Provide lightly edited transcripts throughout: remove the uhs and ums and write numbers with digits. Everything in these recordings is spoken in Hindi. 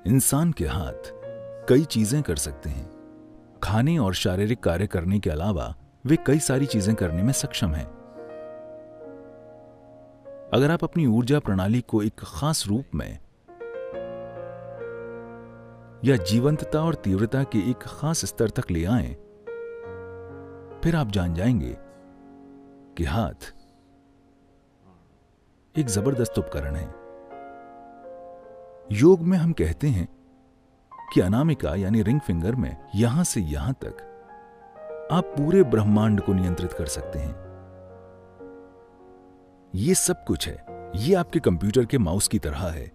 इंसान के हाथ कई चीजें कर सकते हैं। खाने और शारीरिक कार्य करने के अलावा वे कई सारी चीजें करने में सक्षम हैं। अगर आप अपनी ऊर्जा प्रणाली को एक खास रूप में या जीवंतता और तीव्रता के एक खास स्तर तक ले आएं, फिर आप जान जाएंगे कि हाथ एक जबरदस्त उपकरण है। योग में हम कहते हैं कि अनामिका यानी रिंग फिंगर में यहां से यहां तक आप पूरे ब्रह्मांड को नियंत्रित कर सकते हैं। ये सब कुछ है, ये आपके कंप्यूटर के माउस की तरह है।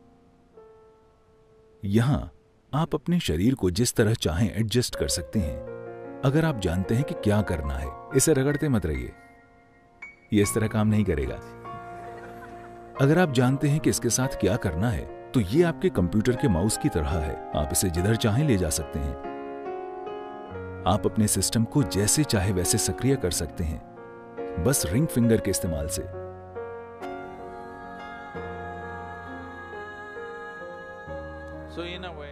यहां आप अपने शरीर को जिस तरह चाहें एडजस्ट कर सकते हैं, अगर आप जानते हैं कि क्या करना है। इसे रगड़ते मत रहिए, ये इस तरह काम नहीं करेगा। अगर आप जानते हैं कि इसके साथ क्या करना है, तो ये आपके कंप्यूटर के माउस की तरह है। आप इसे जिधर चाहें ले जा सकते हैं। आप अपने सिस्टम को जैसे चाहे वैसे सक्रिय कर सकते हैं, बस रिंग फिंगर के इस्तेमाल से।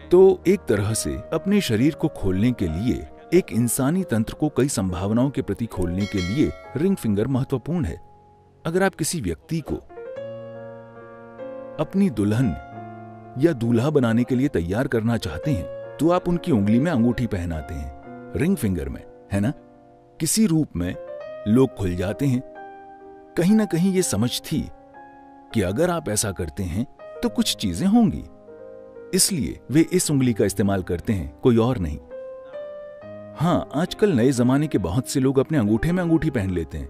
तो एक तरह से अपने शरीर को खोलने के लिए, एक इंसानी तंत्र को कई संभावनाओं के प्रति खोलने के लिए रिंग फिंगर महत्वपूर्ण है। अगर आप किसी व्यक्ति को अपनी दुल्हन या दूल्हा बनाने के लिए तैयार करना चाहते हैं, तो आप उनकी उंगली में अंगूठी पहनाते हैं, रिंग फिंगर में, है ना? किसी रूप में लोग खुल जाते हैं। कहीं ना कहीं ये समझ थी कि अगर आप ऐसा करते हैं तो कुछ चीजें होंगी, इसलिए वे इस उंगली का इस्तेमाल करते हैं, कोई और नहीं। हाँ, आजकल नए जमाने के बहुत से लोग अपने अंगूठे में अंगूठी पहन लेते हैं।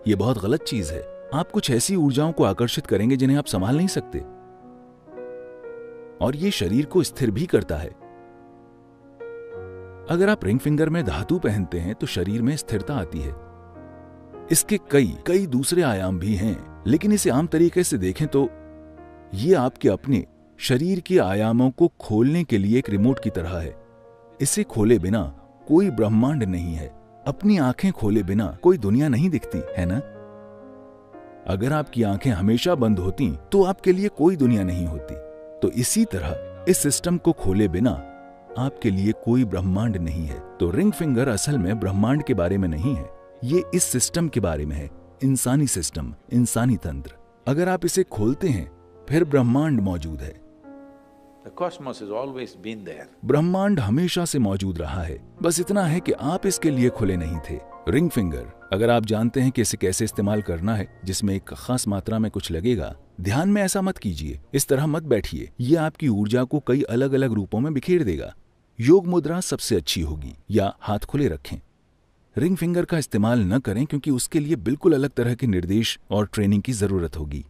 यह बहुत गलत चीज है। आप कुछ ऐसी ऊर्जाओं को आकर्षित करेंगे जिन्हें आप संभाल नहीं सकते, और यह शरीर को स्थिर भी करता है। अगर आप रिंग फिंगर में धातु पहनते हैं तो शरीर में स्थिरता आती है। इसके कई दूसरे आयाम भी हैं, लेकिन इसे आम तरीके से देखें तो यह आपके अपने शरीर के आयामों को खोलने के लिए एक रिमोट की तरह है। इसे खोले बिना कोई ब्रह्मांड नहीं है। अपनी आंखें खोले बिना कोई दुनिया नहीं दिखती, है ना? अगर आपकी आंखें हमेशा बंद होती तो आपके लिए कोई दुनिया नहीं होती। तो इसी तरह इस सिस्टम को खोले बिना आपके लिए कोई ब्रह्मांड नहीं है। तो रिंग फिंगर असल में ब्रह्मांड के बारे में नहीं है, ये इस सिस्टम के बारे में है। इंसानी सिस्टम, इंसानी तंत्र। अगर आप इसे खोलते हैं, फिर ब्रह्मांड मौजूद है। The cosmos has always been there. ब्रह्मांड हमेशा से मौजूद रहा है, बस इतना है कि आप इसके लिए खुले नहीं थे। रिंग फिंगर, अगर आप जानते हैं कि इसे कैसे इस्तेमाल करना है, जिसमें एक खास मात्रा में कुछ लगेगा, ध्यान में ऐसा मत कीजिए, इस तरह मत बैठिए। ये आपकी ऊर्जा को कई अलग अलग रूपों में बिखेर देगा। योग मुद्रा सबसे अच्छी होगी, या हाथ खुले रखें। रिंग फिंगर का इस्तेमाल न करें, क्योंकि उसके लिए बिल्कुल अलग तरह के निर्देश और ट्रेनिंग की जरूरत होगी।